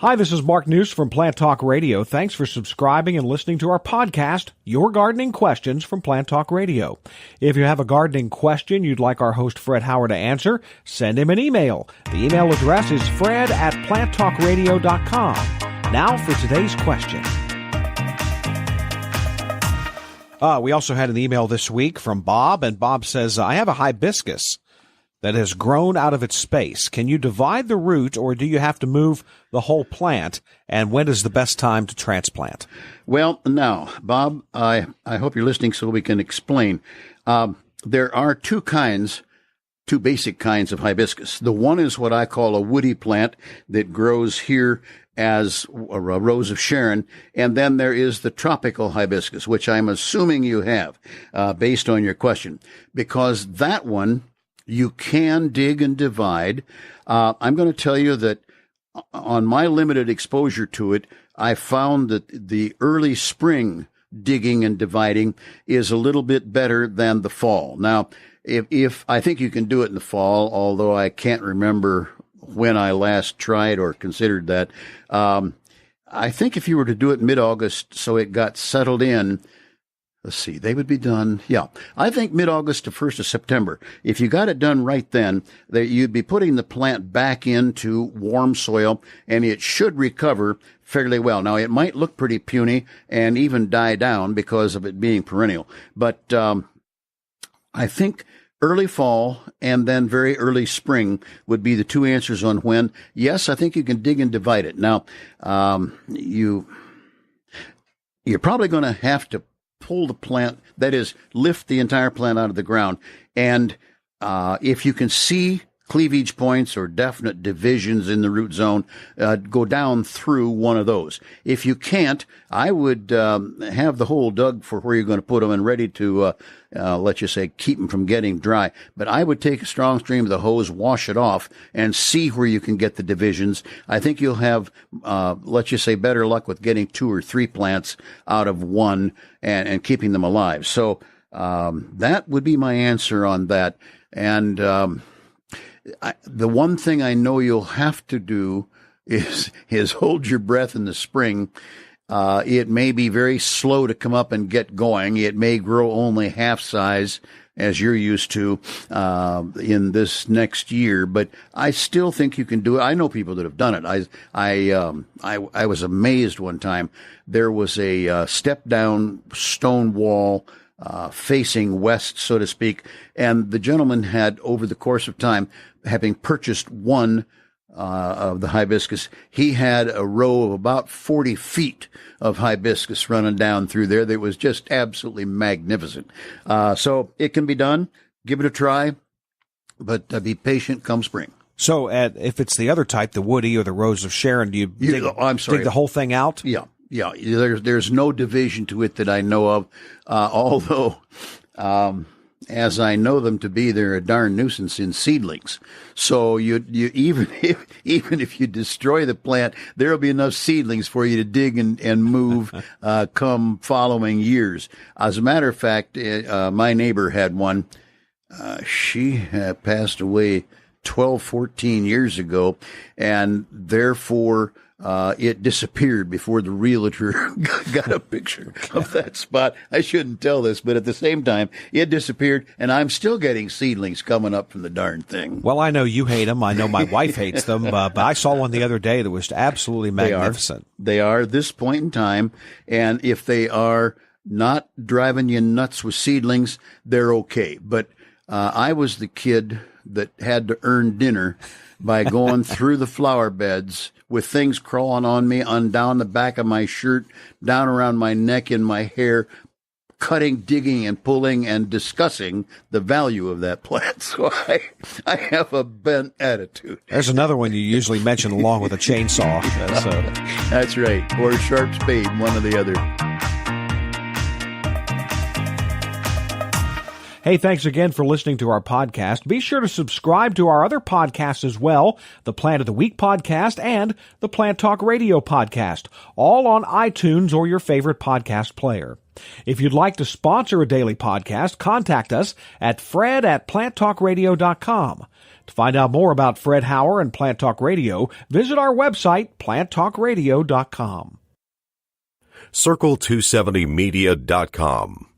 Hi, this is Mark News from Plant Talk Radio. Thanks for subscribing and listening to our podcast, Your Gardening Questions from Plant Talk Radio. If you have a gardening question you'd like our host Fred Howard to answer, send him an email. The email address is fred@planttalkradio.com. Now for today's question. We also had an email this week from Bob, and Bob says, I have a hibiscus that has grown out of its space. Can you divide the root, or do you have to move the whole plant? And when is the best time to transplant? Well, now, Bob, I hope you're listening so we can explain. There are two basic kinds of hibiscus. The one is what I call a woody plant that grows here as a rose of Sharon, and then there is the tropical hibiscus, which I'm assuming you have, based on your question, because that one you can dig and divide. I'm going to tell you that on my limited exposure to it, I found that the early spring digging and dividing is a little bit better than the fall. Now, if I think you can do it in the fall, although I can't remember when I last tried or considered that. I think if you were to do it mid-August so it got settled in, let's see, they would be done. Yeah, I think mid-August to 1st of September. If you got it done right then, you'd be putting the plant back into warm soil, and it should recover fairly well. Now, it might look pretty puny and even die down because of it being perennial. But I think early fall and then very early spring would be the two answers on when. Yes, I think you can dig and divide it. Now, you're probably going to have to pull the plant, that is, lift the entire plant out of the ground. And if you can see cleavage points or definite divisions in the root zone, go down through one of those. If you can't, I would have the hole dug for where you're going to put them and ready to, let's just say, keep them from getting dry. But I would take a strong stream of the hose, wash it off, and see where you can get the divisions. I think you'll have, let's just say, better luck with getting 2 or 3 plants out of one and keeping them alive. So that would be my answer on that. And the one thing I know you'll have to do is hold your breath in the spring. It may be very slow to come up and get going. It may grow only half size as you're used to in this next year, but I still think you can do it. I know people that have done it. I was amazed one time. There was a step down stone wall facing west, so to speak, and the gentleman had, over the course of time, having purchased one of the hibiscus, he had a row of about 40 feet of hibiscus running down through there that was just absolutely magnificent. So it can be done. Give it a try, but be patient come spring. So if it's the other type, the woody or the rose of Sharon, do you dig the whole thing out? Yeah. Yeah, there's no division to it that I know of, although, as I know them to be, they're a darn nuisance in seedlings. So you even if you destroy the plant, there'll be enough seedlings for you to dig and move come following years. As a matter of fact, my neighbor had one. She passed away 12, 14 years ago, and therefore it disappeared before the realtor got a picture of that spot. I shouldn't tell this, but at the same time, it disappeared, and I'm still getting seedlings coming up from the darn thing. Well, I know you hate them. I know my wife hates them, but I saw one the other day that was absolutely magnificent. They are at this point in time, and if they are not driving you nuts with seedlings, they're okay. But I was the kid that had to earn dinner by going through the flower beds with things crawling on me, down the back of my shirt, down around my neck and my hair, cutting, digging, and pulling and discussing the value of that plant. So I have a bent attitude. There's another one you usually mention along with a chainsaw. That's right. Or a sharp spade, one or the other. Hey, thanks again for listening to our podcast. Be sure to subscribe to our other podcasts as well, the Plant of the Week podcast and the Plant Talk Radio podcast, all on iTunes or your favorite podcast player. If you'd like to sponsor a daily podcast, contact us at fred@planttalkradio.com. To find out more about Fred Hauer and Plant Talk Radio, visit our website, planttalkradio.com. Circle270media.com